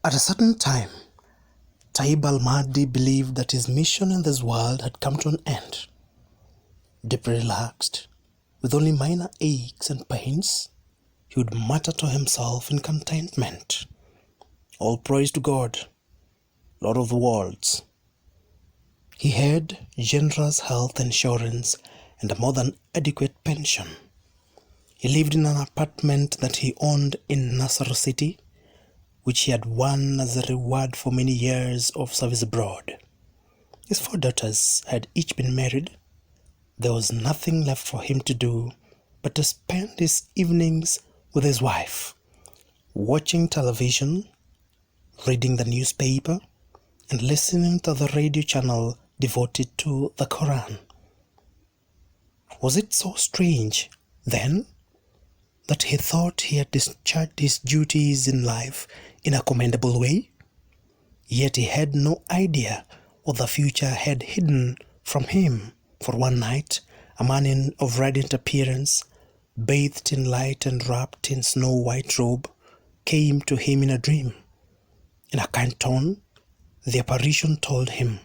At a certain time, Taib al-Mahdi believed that his mission in this world had come to an end. Deeply relaxed, with only minor aches and pains, he would mutter to himself in contentment, "All praise to God, Lord of the worlds." He had generous health insurance and a more than adequate pension. He lived in an apartment that he owned in Nasser City, which he had won as a reward for many years of service abroad. His 4 daughters had each been married. There was nothing left for him to do but to spend his evenings with his wife, watching television, reading the newspaper, and listening to the radio channel devoted to the Quran. Was it so strange, then, that he thought he had discharged his duties in life in a commendable way? Yet he had no idea what the future had hidden from him. For one night, a man of radiant appearance, bathed in light and wrapped in snow-white robe, came to him in a dream. In a kind tone, the apparition told him,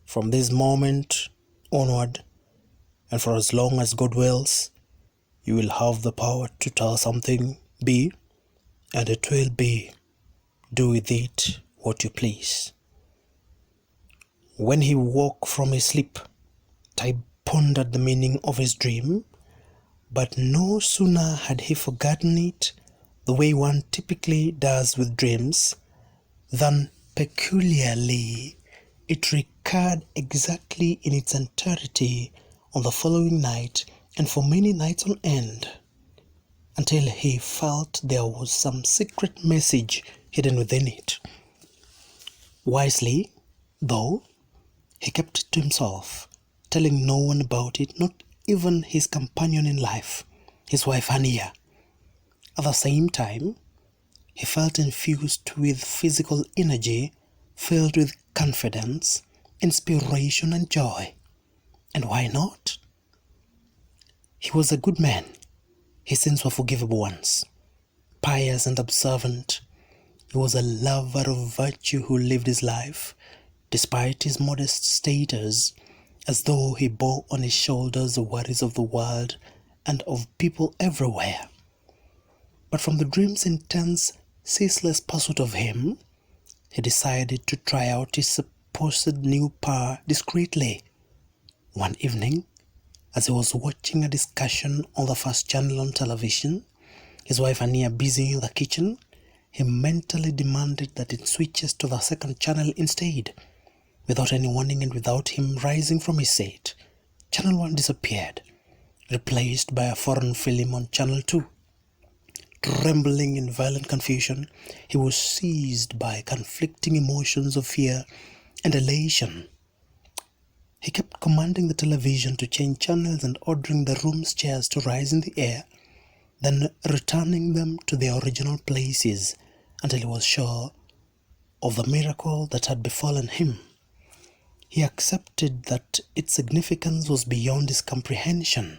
"From this moment onward, and for as long as God wills, you will have the power to tell something be, and it will be. Do with it what you please." When he woke from his sleep, Taib pondered the meaning of his dream, but no sooner had he forgotten it, the way one typically does with dreams, than peculiarly it recurred exactly in its entirety on the following night and for many nights on end, until he felt there was some secret message hidden within it. Wisely, though, he kept it to himself, telling no one about it, not even his companion in life, his wife Hania. At the same time, he felt infused with physical energy, filled with confidence, inspiration, and joy. And why not? He was a good man. His sins were forgivable ones. Pious and observant, he was a lover of virtue who lived his life, despite his modest status, as though he bore on his shoulders the worries of the world and of people everywhere. But from the dream's intense, ceaseless pursuit of him, he decided to try out his supposed new power discreetly. One evening, as he was watching a discussion on the first channel on television, his wife Ania busy in the kitchen, he mentally demanded that it switches to the second channel instead. Without any warning and without him rising from his seat, Channel 1 disappeared, replaced by a foreign film on Channel 2. Trembling in violent confusion, he was seized by conflicting emotions of fear and elation. He kept commanding the television to change channels and ordering the room's chairs to rise in the air, then returning them to their original places until he was sure of the miracle that had befallen him. He accepted that its significance was beyond his comprehension,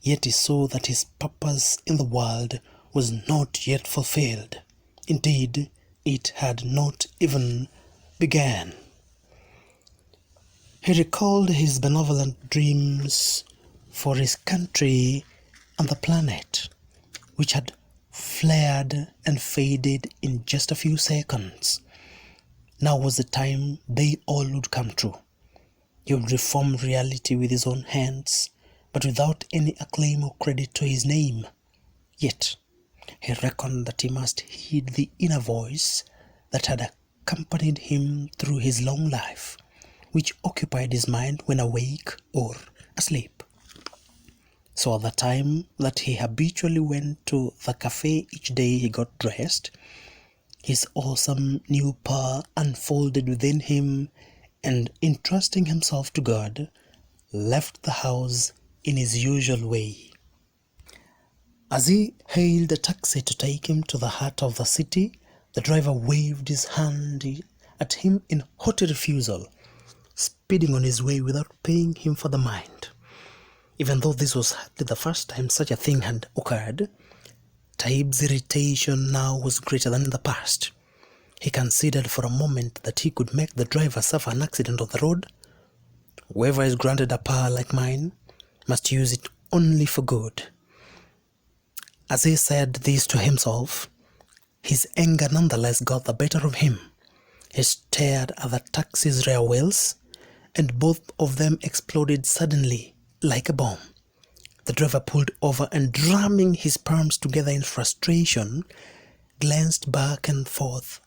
yet he saw that his purpose in the world was not yet fulfilled. Indeed, it had not even begun. He recalled his benevolent dreams for his country and the planet, which had flared and faded in just a few seconds. Now was the time they all would come true. He would reform reality with his own hands, but without any acclaim or credit to his name. Yet, he reckoned that he must heed the inner voice that had accompanied him through his long life, which occupied his mind when awake or asleep. So at the time that he habitually went to the cafe each day he got dressed, his awesome new power unfolded within him, and entrusting himself to God, left the house in his usual way. As he hailed a taxi to take him to the heart of the city, the driver waved his hand at him in haughty refusal, speeding on his way without paying him for the mind. Even though this was hardly the first time such a thing had occurred, Taib's irritation now was greater than in the past. He considered for a moment that he could make the driver suffer an accident on the road. Whoever is granted a power like mine must use it only for good. As he said this to himself, his anger nonetheless got the better of him. He stared at the taxi's rear wheels, and both of them exploded suddenly like a bomb. The driver pulled over and, drumming his palms together in frustration, glanced back and forth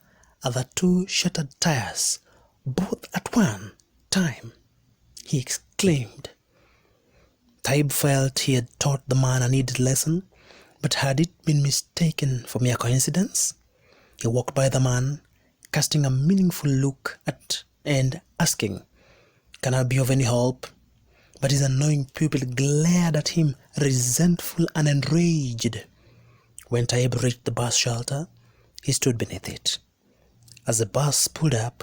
at the two shattered tires, both at one time. He exclaimed. Taib felt he had taught the man a needed lesson, but had it been mistaken for mere coincidence? He walked by the man, casting a meaningful look at and asking, "Can I be of any help?" But his annoying pupil glared at him, resentful and enraged. When Taib reached the bus shelter, he stood beneath it. As the bus pulled up,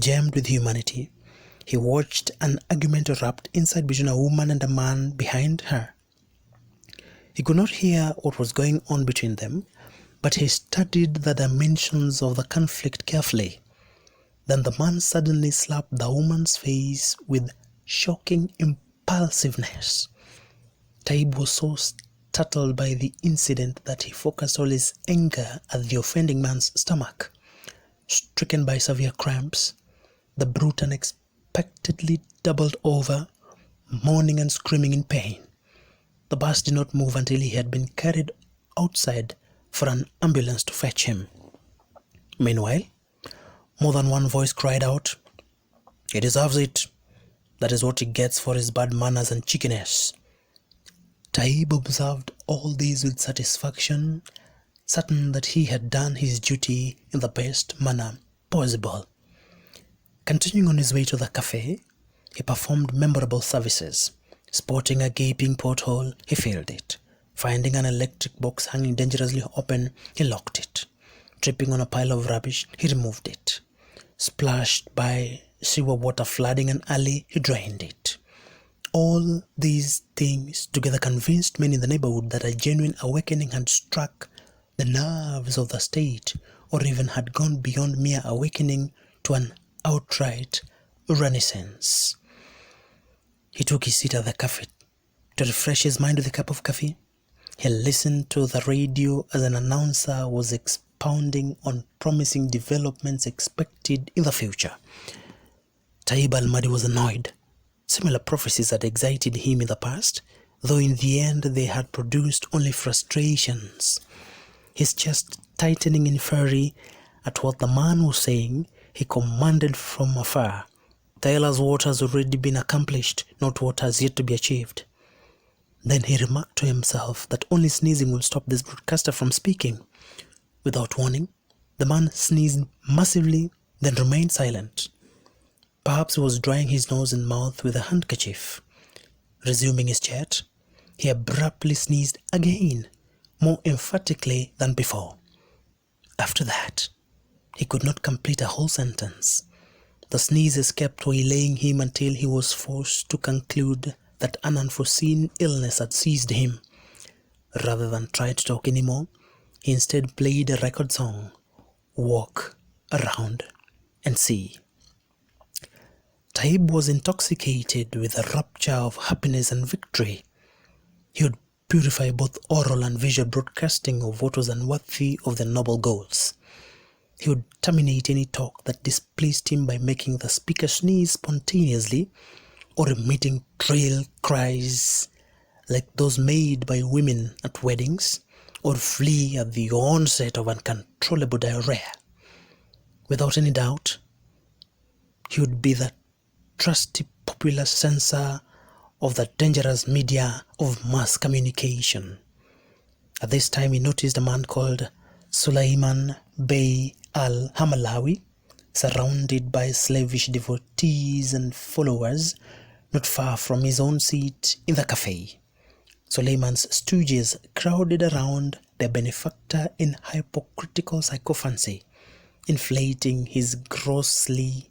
jammed with humanity, he watched an argument erupt inside between a woman and a man behind her. He could not hear what was going on between them, but he studied the dimensions of the conflict carefully. Then the man suddenly slapped the woman's face with shocking impulsiveness. Taib was so startled by the incident that he focused all his anger at the offending man's stomach. Stricken by severe cramps, the brute unexpectedly doubled over, moaning and screaming in pain. The bus did not move until he had been carried outside for an ambulance to fetch him. Meanwhile, more than one voice cried out, "He deserves it. That is what he gets for his bad manners and cheekiness." Taib observed all these with satisfaction, certain that he had done his duty in the best manner possible. Continuing on his way to the cafe, he performed memorable services. Spotting a gaping pothole, he filled it. Finding an electric box hanging dangerously open, he locked it. Tripping on a pile of rubbish, he removed it. Splashed by sewer water flooding an alley, he drained it. All these things together convinced many in the neighborhood that a genuine awakening had struck the nerves of the state, or even had gone beyond mere awakening to an outright renaissance. He took his seat at the cafe to refresh his mind with a cup of coffee. He listened to the radio as an announcer was expounding on promising developments expected in the future. Taib al-Mahdi was annoyed. Similar prophecies had excited him in the past, though in the end they had produced only frustrations. His chest tightening in fury at what the man was saying, he commanded from afar, "Tell us what has already been accomplished, not what has yet to be achieved." Then he remarked to himself that only sneezing will stop this broadcaster from speaking. Without warning, the man sneezed massively, then remained silent. Perhaps he was drying his nose and mouth with a handkerchief. Resuming his chat, he abruptly sneezed again, more emphatically than before. After that, he could not complete a whole sentence. The sneezes kept waylaying him until he was forced to conclude that an unforeseen illness had seized him. Rather than try to talk anymore, he instead played a record song, "Walk Around and See." Taib was intoxicated with the rapture of happiness and victory. He would purify both oral and visual broadcasting of what was unworthy of the noble goals. He would terminate any talk that displeased him by making the speaker sneeze spontaneously or emitting shrill cries like those made by women at weddings, or flee at the onset of uncontrollable diarrhea. Without any doubt, he would be the trusty popular censor of the dangerous media of mass communication. At this time he noticed a man called Sulaiman Bey al-Hamalawi, surrounded by slavish devotees and followers, not far from his own seat in the cafe. Suleiman's stooges crowded around their benefactor in hypocritical sycophancy, inflating his grossly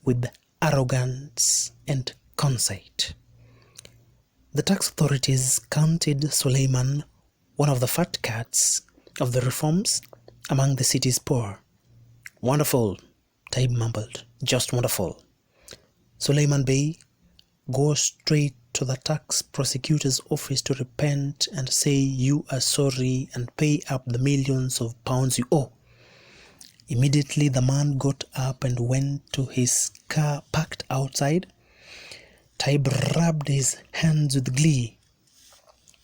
with arrogance and conceit. The tax authorities counted Suleiman one of the fat cats of the reforms among the city's poor. Wonderful, Taib mumbled. Just wonderful. Suleiman Bey, go straight to the tax prosecutor's office to repent and say you are sorry and pay up the millions of pounds you owe. Immediately the man got up and went to his car parked outside. Taib rubbed his hands with glee.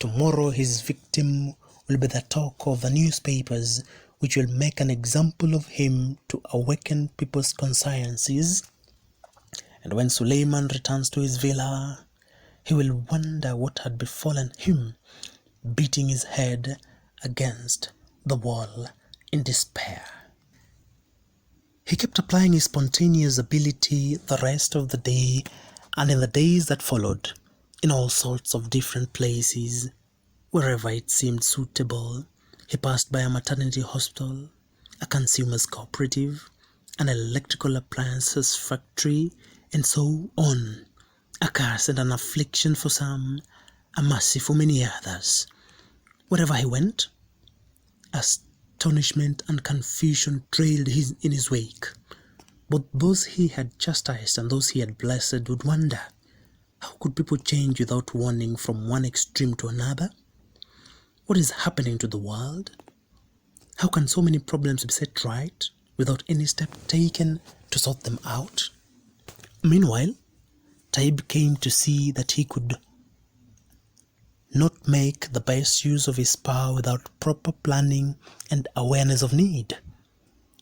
Tomorrow his victim will be the talk of the newspapers, which will make an example of him to awaken people's consciences. And when Suleiman returns to his villa, he will wonder what had befallen him, beating his head against the wall in despair. He kept applying his spontaneous ability the rest of the day and in the days that followed, in all sorts of different places, wherever it seemed suitable. He passed by a maternity hospital, a consumer's cooperative, an electrical appliances factory, and so on. A curse and an affliction for some, a mercy for many others. Wherever he went, astonishment and confusion trailed in his wake. Both those he had chastised and those he had blessed would wonder, how could people change without warning from one extreme to another? What is happening to the world? How can so many problems be set right without any step taken to sort them out? Meanwhile, Taib came to see that he could not make the best use of his power without proper planning and awareness of need.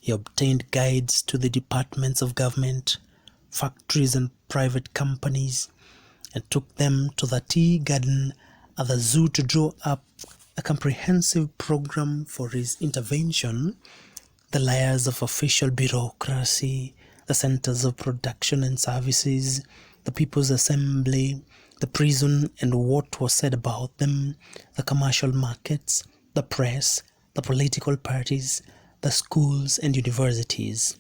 He obtained guides to the departments of government, factories and private companies, and took them to the tea garden at the zoo to draw up a comprehensive program for his intervention. The layers of official bureaucracy, the centers of production and services, the People's Assembly, the prison and what was said about them, the commercial markets, the press, the political parties, the schools and universities.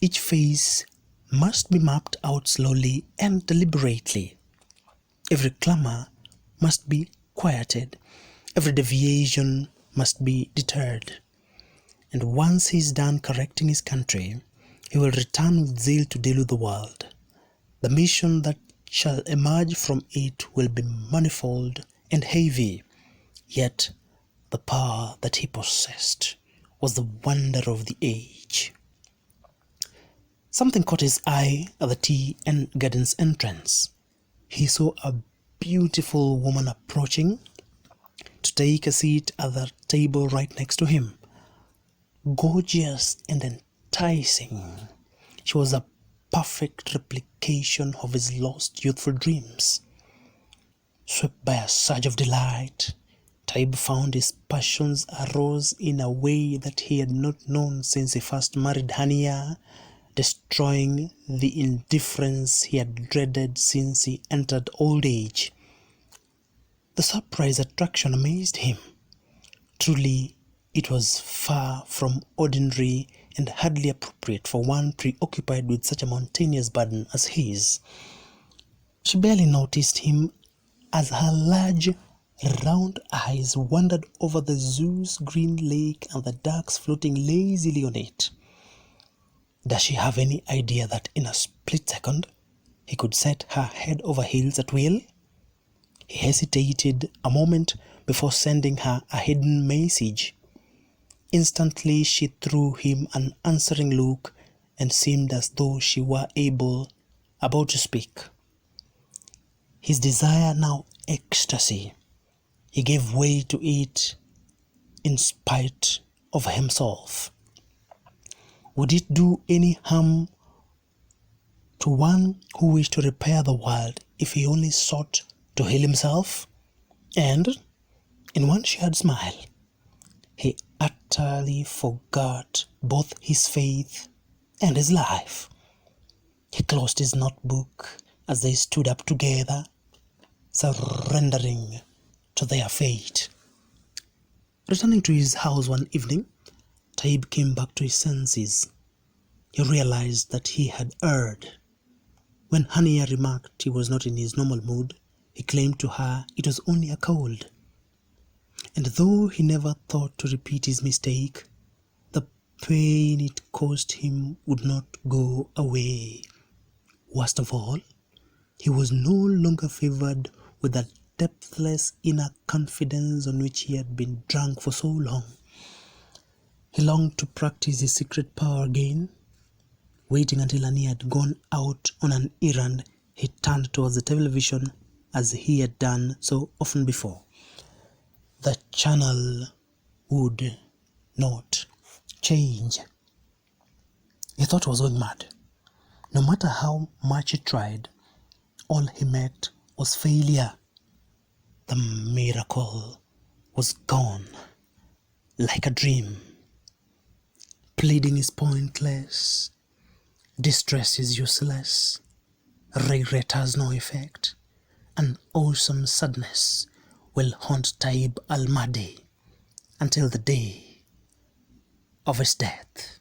Each phase must be mapped out slowly and deliberately. Every clamor must be quieted. Every deviation must be deterred. And once he is done correcting his country, he will return with zeal to deal with the world. The mission that shall emerge from it will be manifold and heavy, yet the power that he possessed was the wonder of the age. Something caught his eye at the tea and garden's entrance. He saw a beautiful woman approaching to take a seat at the table right next to him. Gorgeous and enticing, she was a perfect replication of his lost youthful dreams. Swept by a surge of delight, Taib found his passions arose in a way that he had not known since he first married Hania, destroying the indifference he had dreaded since he entered old age. The surprise attraction amazed him. Truly, it was far from ordinary and hardly appropriate for one preoccupied with such a mountainous burden as his. She barely noticed him as her large, round eyes wandered over the zoo's green lake and the ducks floating lazily on it. Does she have any idea that in a split second he could set her head over heels at will? He hesitated a moment before sending her a hidden message. Instantly she threw him an answering look and seemed as though she were about to speak. His desire now ecstasy. He gave way to it in spite of himself. Would it do any harm to one who wished to repair the world if he only sought to heal himself? And, in one shared smile, he utterly forgot both his faith and his life. He closed his notebook as they stood up together, surrendering to their fate. Returning to his house one evening, Taib came back to his senses. He realized that he had erred. When Hania remarked he was not in his normal mood, he claimed to her it was only a cold. And though he never thought to repeat his mistake, the pain it caused him would not go away. Worst of all, he was no longer favored with that depthless inner confidence on which he had been drunk for so long. He longed to practice his secret power again. Waiting until Annie had gone out on an errand, he turned towards the television as he had done so often before. The channel would not change. He thought he was going mad. No matter how much he tried, all he met was failure. The miracle was gone, like a dream. Pleading is pointless. Distress is useless. Regret has no effect. An awesome sadness will haunt Taib al-Mahdi until the day of his death.